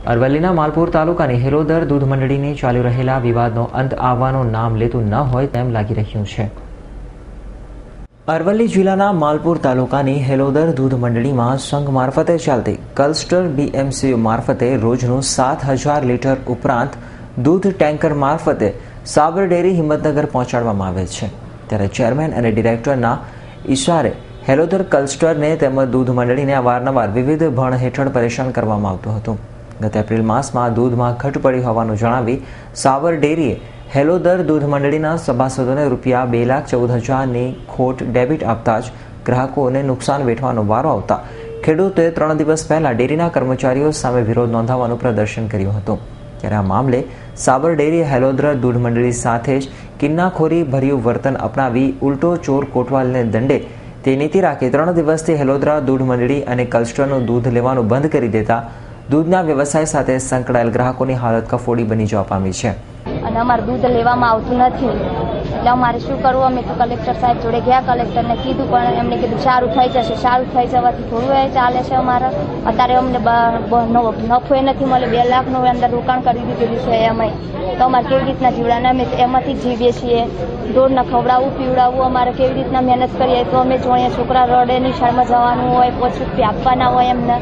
અરવલ્લીના માલપુર તાલુકાની હેલોદર દૂધ મંડળીની ચાલી રહેલા વિવાદનો અંત આવવાનું નામ લેતું ન હોય તેમ લાગી રહ્યું છે। અરવલ્લી જિલ્લાના માલપુર તાલુકાની હેલોદર દૂધ મંડળીમાં સંઘ મારફતે ચાલતી ક્લસ્ટર BMCU મારફતે રોજનું 7000 લીટર ઉપરાંત દૂધ ટેન્કર મારફતે સાબર ડેરી હિંમતનગર પહોંચાડવામાં આવે છે। ત્યારે ચેરમેન અને ડિરેક્ટરના ઇશારે હેલોદર ક્લસ્ટરને તેમજ દૂધ મંડળીને અવારનવાર વિવિધ ભણ હેઠળ પરેશાન કરવામાં આવતું હતું। ગત એપ્રિલ માસમાં દૂધમાં ઘટ પડી હોવાનું જણાવી સાબર ડેરીએ હેલોદર દૂધ મંડળીના સભાસદોને રૂપિયા 2,14,000ની ખોટ ડેબિટ આપતા જ ગ્રાહકોને નુકસાન વેઠવાનો વારો આવતા ખેડૂતોએ 3 દિવસ પહેલા ડેરીના કર્મચારીઓ સામે વિરોધ નોંધાવવાનું પ્રદર્શન કર્યું હતું। ત્યારે આ મામલે સાબર ડેરીએ હેલોદર દૂધ મંડળી સાથે જ કિન્નાખોરી ભર્યું વર્તન અપનાવી ઉલટો ચોર કોટવાલને દંડે તે નીતિ રાખી 3 દિવસથી હેલોદરા દૂધ મંડળી અને ક્લસ્ટરનું દૂધ લેવાનું બંધ કરી દેતા દૂધના વ્યવસાય સાથે સંકળાયેલ ગ્રાહકોની હાલત કફોડી બની જવા પામી છે। અને અમારું દૂધ લેવામાં આવતું નથી એટલે અમારે શું કરવું? અમે તો કલેક્ટર સાહેબ જોડે ગયા, કલેક્ટરને કીધું પણ એમણે કીધું સારું થઈ જશે। સારું થઈ જવાથી થોડું એ ચાલે છે અમારે। અત્યારે અમને નફો એ નથી મળે, 2 લાખનું અંદર રોકાણ કરી દીધેલું છે અમે, તો અમારે કેવી રીતના જીવડાને અમે એમાંથી જ જીવીએ છીએ। ઢોરને ખવડાવવું પીવડાવવું અમારે કેવી રીતના મહેનત કરીએ તો અમે જોઈએ છોકરા રડે નિશાળમાં જવાનું હોય, 5 રૂપિયા આપવાના હોય એમને,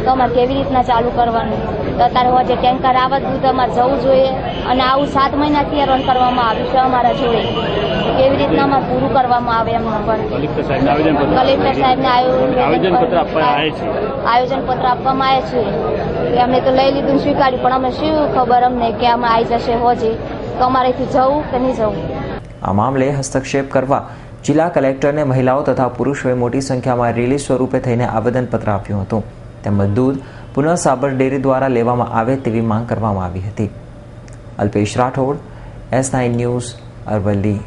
તો અમારે કેવી રીતના ચાલુ કરવાનું? તો અત્યારે જે ટેન્કર આવે દૂધ અમારે જવું જોઈએ અને આવું 7 મહિનાથી રન કરવામાં આવ્યું છે અમારા જોડે, કેવી રીતના અમારે પૂરું કરવામાં આવે એમના પર કલેક્ટર સાહેબને આયોજનપત્ર આપવામાં આવે છે। એમને તો લઈ લીધું સ્વીકાર્યું પણ અમે શું ખબર અમને કે આમાં આવી જશે હોજી, તો અમારેથી જવું કે નહીં જવું? આ મામલે હસ્તક્ષેપ કરવા જિલ્લા કલેક્ટરને મહિલાઓ તથા પુરુષોએ મોટી સંખ્યામાં રેલી સ્વરૂપે થઈને આવેદનપત્ર આપ્યું હતું। તેમજ દૂધ પુનઃ સાબર ડેરી દ્વારા લેવામાં આવે તેવી માંગ કરવામાં આવી હતી। Alpesh Rathod, S9 news, Aravalli.